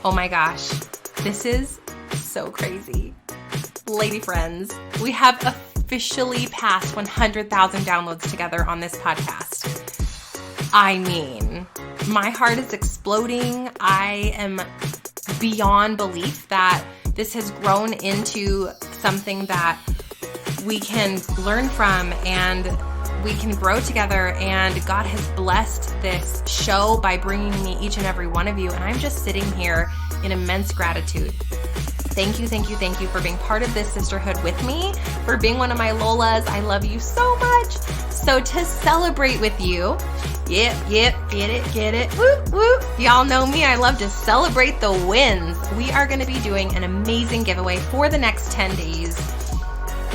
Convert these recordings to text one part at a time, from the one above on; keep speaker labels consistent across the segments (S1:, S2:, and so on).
S1: Oh my gosh, this is so crazy. Lady friends, we have officially passed 100,000 downloads together on this podcast. I mean, my heart is exploding. I am beyond belief that this has grown into something that we can learn from and we can grow together, and God has blessed this show by bringing me each and every one of you, and I'm just sitting here in immense gratitude. Thank you for being part of this sisterhood with me, for being one of my Lolas. I love you so much. So to celebrate with you, yep, get it, whoop, whoop. Y'all know me, I love to celebrate the wins. We are gonna be doing an amazing giveaway for the next 10 days.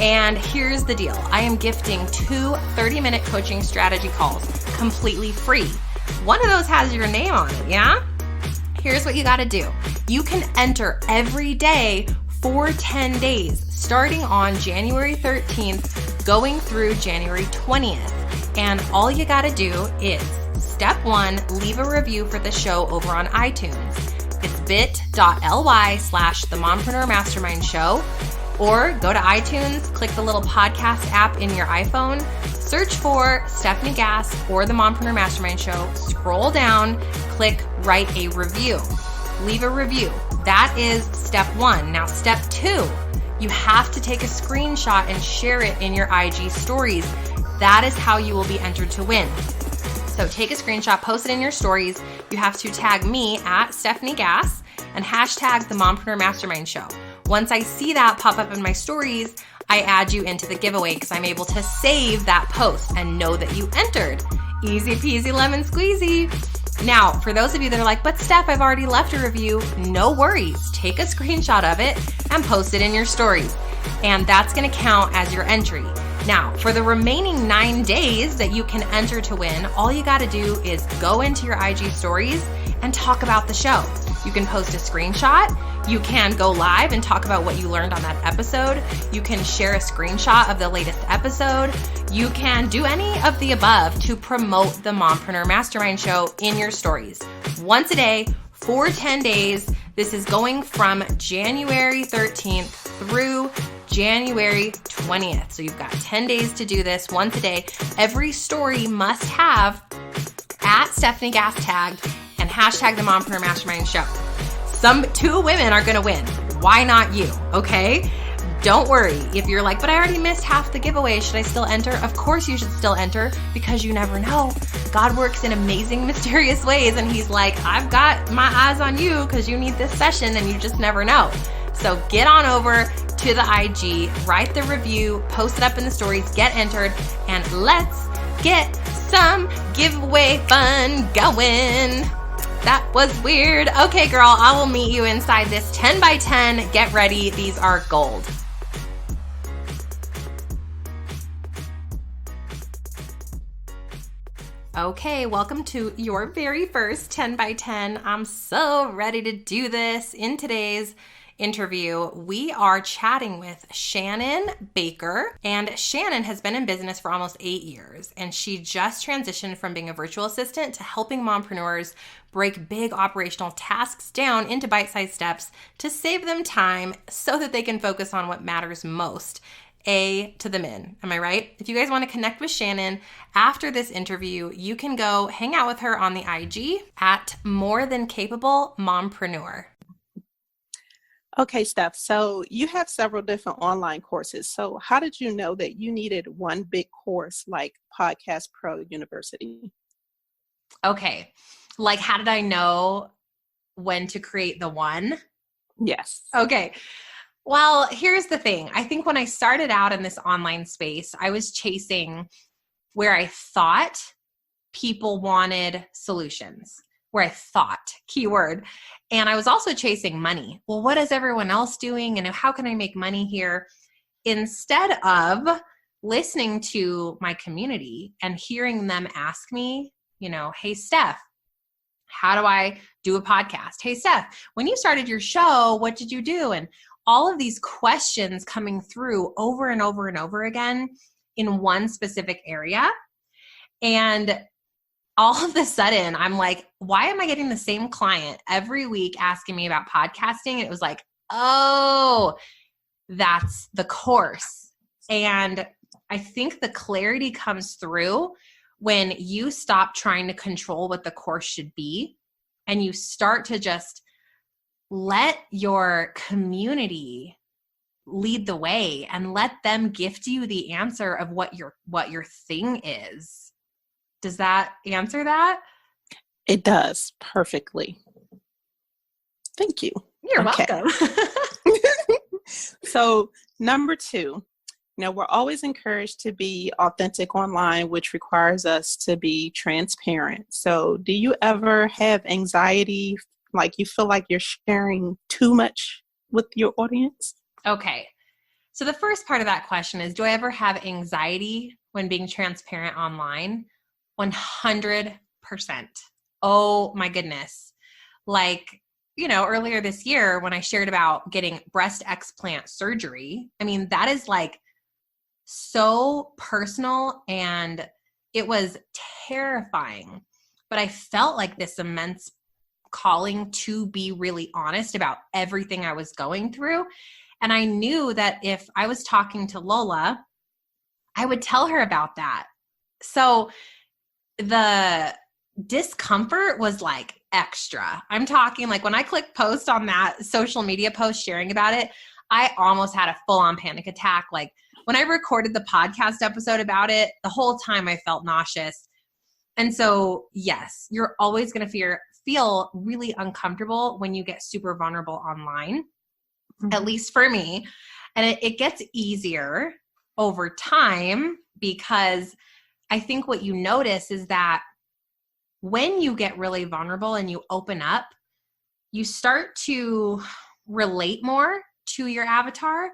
S1: And here's the deal. I am gifting 2 30-minute coaching strategy calls completely free. One of those has your name on it, yeah? Here's what you gotta do. You can enter every day for 10 days, starting on January 13th, going through January 20th. And all you gotta do is, step 1, leave a review for the show over on iTunes. It's bit.ly/the Mompreneur Mastermind Show. Or go to iTunes, click the little podcast app in your iPhone, search for Stephanie Gass or the Mompreneur Mastermind Show, scroll down, click write a review. Leave a review. That is step 1. Now step 2, you have to take a screenshot and share it in your IG stories. That is how you will be entered to win. So take a screenshot, post it in your stories. You have to tag me at Stephanie Gass and hashtag the Mompreneur Mastermind Show. Once I see that pop up in my stories, I add you into the giveaway because I'm able to save that post and know that you entered. Easy peasy lemon squeezy. Now, for those of you that are like, but Steph, I've already left a review, no worries. Take a screenshot of it and post it in your stories. And that's going to count as your entry. Now, for the remaining 9 days that you can enter to win, all you got to do is go into your IG stories and talk about the show. You can post a screenshot. You can go live and talk about what you learned on that episode. You can share a screenshot of the latest episode. You can do any of the above to promote the Mompreneur Mastermind Show in your stories. Once a day for 10 days. This is going from January 13th through January 20th. So you've got 10 days to do this once a day. Every story must have at Stephanie Gass tagged and hashtag the Mompreneur Mastermind Show. 2 women are going to win. Why not you? Okay? Don't worry. If you're like, but I already missed half the giveaway, should I still enter? Of course you should still enter, because you never know. God works in amazing, mysterious ways, and he's like, I've got my eyes on you because you need this session, and you just never know. So get on over to the IG, write the review, post it up in the stories, get entered, and let's get some giveaway fun going. That was weird. Okay, girl, I will meet you inside this 10 by 10. Get ready. These are gold. Okay, welcome to your very first 10 by 10. I'm so ready to do this. In today's interview, we are chatting with Shannon Baker, and Shannon has been in business for almost 8 years, and she just transitioned from being a virtual assistant to helping mompreneurs break big operational tasks down into bite-sized steps to save them time so that they can focus on what matters most. A to the min. Am I right? If you guys want to connect with Shannon after this interview, you can go hang out with her on the IG at More Than Capable Mompreneur.
S2: Okay, Steph, so you have several different online courses. So how did you know that you needed one big course like Podcast Pro University?
S1: Okay, like how did I know when to create the one?
S2: Yes.
S1: Okay, well, here's the thing. I think when I started out in this online space, I was chasing where I thought people wanted solutions, where I thought, keyword. And I was also chasing money. Well, what is everyone else doing? And how can I make money here? Instead of listening to my community and hearing them ask me, hey, Steph, how do I do a podcast? Hey, Steph, when you started your show, what did you do? And all of these questions coming through over and over and over again in one specific area. And all of a sudden I'm like, why am I getting the same client every week asking me about podcasting? And it was like, oh, that's the course. And I think the clarity comes through when you stop trying to control what the course should be and you start to just let your community lead the way and let them gift you the answer of what your thing is. Does that answer that?
S2: It does perfectly. Thank you.
S1: You're welcome.
S2: So number 2, we're always encouraged to be authentic online, which requires us to be transparent. So do you ever have anxiety, like you feel like you're sharing too much with your audience?
S1: Okay. So the first part of that question is, do I ever have anxiety when being transparent online? 100%. Oh my goodness. Like, earlier this year when I shared about getting breast explant surgery, I mean, that is like so personal and it was terrifying, but I felt like this immense calling to be really honest about everything I was going through. And I knew that if I was talking to Lola, I would tell her about that. So the discomfort was like extra. I'm talking like when I clicked post on that social media post sharing about it, I almost had a full-on panic attack. Like when I recorded the podcast episode about it, the whole time I felt nauseous. And so, yes, you're always going to feel really uncomfortable when you get super vulnerable online, at least for me. And it gets easier over time because I think what you notice is that when you get really vulnerable and you open up, you start to relate more to your avatar.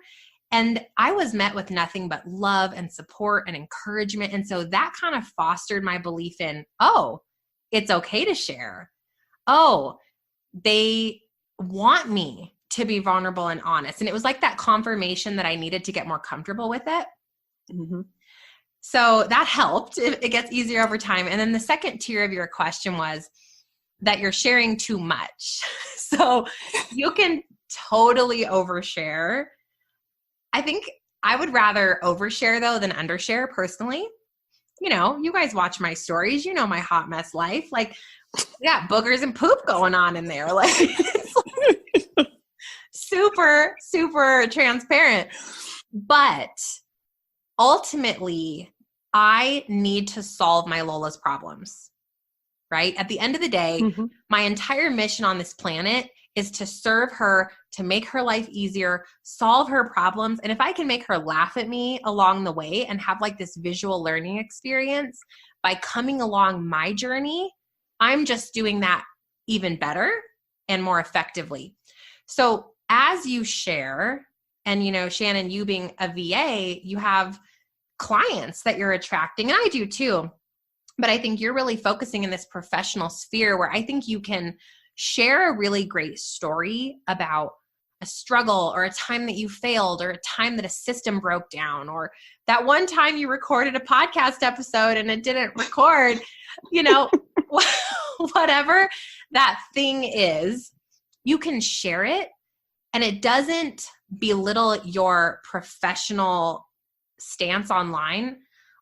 S1: And I was met with nothing but love and support and encouragement. And so that kind of fostered my belief in, oh, it's okay to share. Oh, they want me to be vulnerable and honest. And it was like that confirmation that I needed to get more comfortable with it.
S2: Mm-hmm.
S1: So that helped. It gets easier over time. And then the second tier of your question was that you're sharing too much. So you can totally overshare. I think I would rather overshare though than undershare personally. You guys watch my stories, my hot mess life. Like, yeah, boogers and poop going on in there. Like, it's like super, super transparent. But ultimately, I need to solve my Lola's problems, right? At the end of the day, my entire mission on this planet is to serve her, to make her life easier, solve her problems. And if I can make her laugh at me along the way and have like this visual learning experience by coming along my journey, I'm just doing that even better and more effectively. So as you share, and Shannon, you being a VA, you have clients that you're attracting, and I do too. But I think you're really focusing in this professional sphere where I think you can share a really great story about a struggle or a time that you failed or a time that a system broke down or that one time you recorded a podcast episode and it didn't record, whatever that thing is, you can share it and it doesn't belittle your professional stance online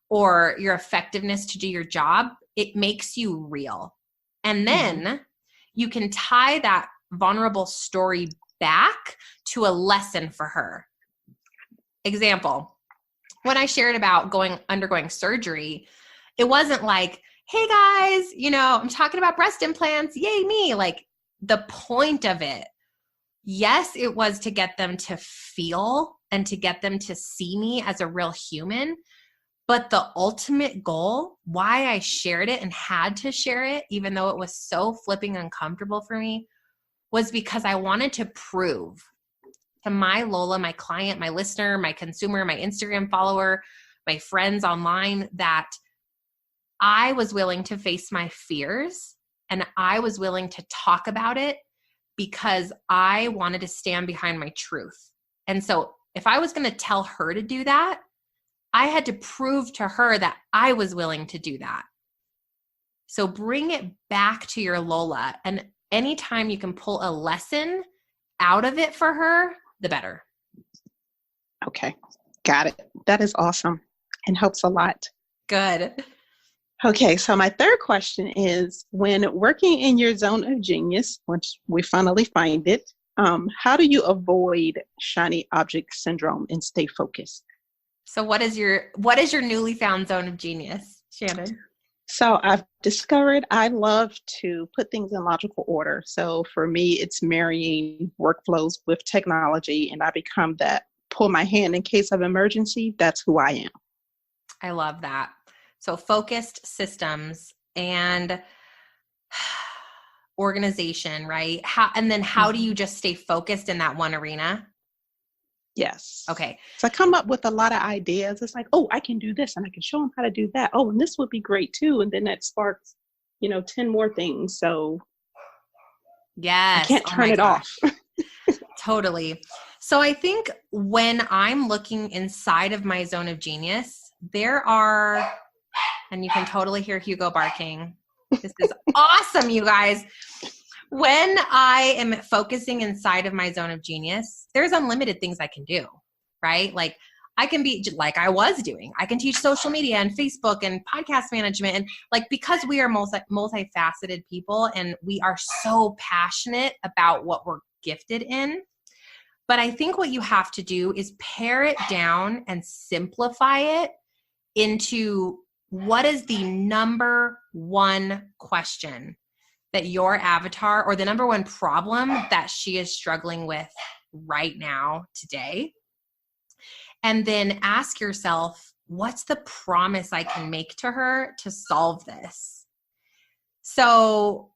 S1: or your effectiveness to do your job. It makes you real. And then you can tie that vulnerable story back to a lesson for her. Example, when I shared about undergoing surgery, it wasn't like, hey guys, I'm talking about breast implants, yay me. Like the point of it, yes, it was to get them to feel and to get them to see me as a real human. But the ultimate goal, why I shared it and had to share it, even though it was so flipping uncomfortable for me, was because I wanted to prove to my Lola, my client, my listener, my consumer, my Instagram follower, my friends online, that I was willing to face my fears and I was willing to talk about it because I wanted to stand behind my truth. And so if I was going to tell her to do that, I had to prove to her that I was willing to do that. So bring it back to your Lola. And anytime you can pull a lesson out of it for her, the better.
S2: Okay. Got it. That is awesome and helps a lot.
S1: Good.
S2: Okay. So my third question is, when working in your zone of genius, once we finally find it, how do you avoid shiny object syndrome and stay focused?
S1: So what is your newly found zone of genius, Shannon?
S2: So I've discovered I love to put things in logical order. So for me, it's marrying workflows with technology, and I become that pull my hand in case of emergency. That's who I am.
S1: I love that. So focused systems and organization, right? How do you just stay focused in that one arena?
S2: Yes.
S1: Okay.
S2: So I come up with a lot of ideas. It's like, oh, I can do this and I can show them how to do that. Oh, and this would be great too. And then that sparks, 10 more things. So
S1: yes,
S2: I can't turn it off.
S1: Totally. So I think when I'm looking inside of my zone of genius, there are, and you can totally hear Hugo barking. This is awesome, you guys. When I am focusing inside of my zone of genius, there's unlimited things I can do, right? Like I can be like I was doing. I can teach social media and Facebook and podcast management. And like, because we are multifaceted people and we are so passionate about what we're gifted in. But I think what you have to do is pare it down and simplify it into what is the number one question that your avatar, or the number one problem that she is struggling with right now, today. And then ask yourself, what's the promise I can make to her to solve this? So,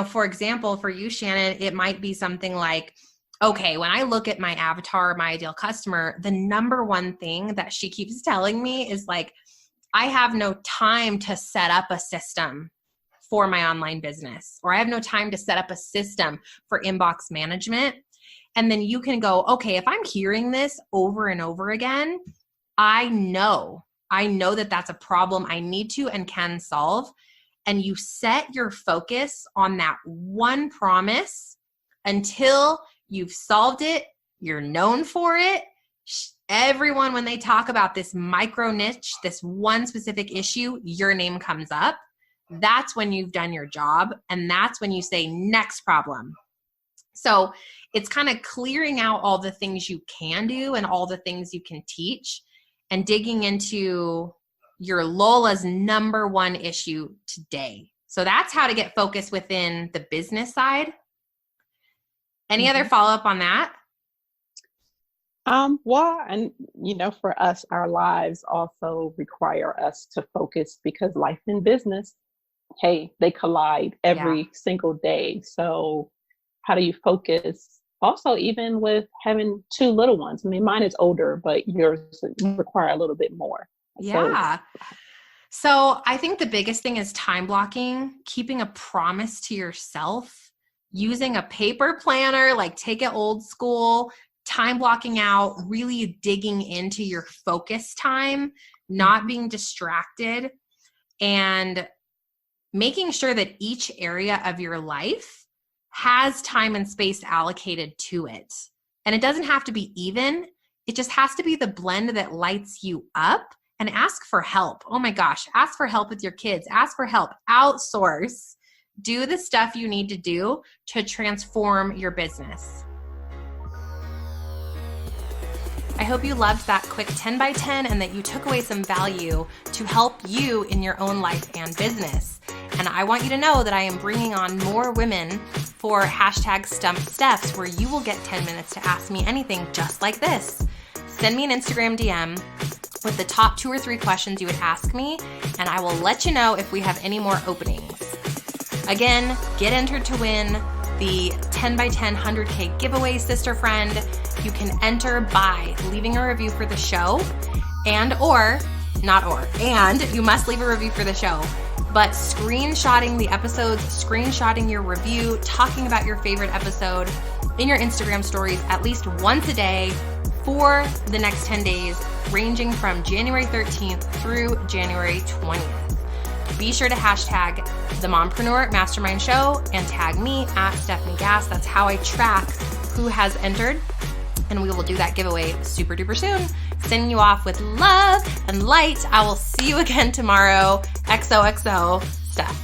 S1: for example, for you, Shannon, it might be something like, okay, when I look at my avatar, my ideal customer, the number one thing that she keeps telling me is like, I have no time to set up a system for my online business, or I have no time to set up a system for inbox management. And then you can go, okay, if I'm hearing this over and over again, I know that that's a problem I need to and can solve. And you set your focus on that one promise until you've solved it, you're known for it. Everyone, when they talk about this micro niche, this one specific issue, your name comes up. That's when you've done your job. And that's when you say, next problem. So it's kind of clearing out all the things you can do and all the things you can teach and digging into your Lola's number one issue today. So that's how to get focused within the business side. Any other follow-up on that?
S2: And for us, our lives also require us to focus, because life and business, hey, they collide every single day. So how do you focus? Also, even with having two little ones. I mean, mine is older, but yours require a little bit more.
S1: Yeah. So I think the biggest thing is time blocking, keeping a promise to yourself, using a paper planner, like take it old school, time blocking out, really digging into your focus time, not being distracted, and making sure that each area of your life has time and space allocated to it. And it doesn't have to be even. It just has to be the blend that lights you up. And ask for help. Oh my gosh, ask for help with your kids. Ask for help. Outsource. Do the stuff you need to do to transform your business. I hope you loved that quick 10 by 10 and that you took away some value to help you in your own life and business. And I want you to know that I am bringing on more women for #StumpedStephs, where you will get 10 minutes to ask me anything just like this. Send me an Instagram DM with the top 2 or 3 questions you would ask me, and I will let you know if we have any more openings. Again, get entered to win the 10 by 10 100K giveaway, sister friend. You can enter by leaving a review for the show and you must leave a review for the show, but screenshotting the episodes, screenshotting your review, talking about your favorite episode in your Instagram stories at least once a day for the next 10 days, ranging from January 13th through January 20th. be sure to hashtag the Mompreneur Mastermind Show and tag me at Stephanie Gass. That's how I track who has entered. And we will do that giveaway super duper soon. Sending you off with love and light. I will see you again tomorrow. XOXO, Steph.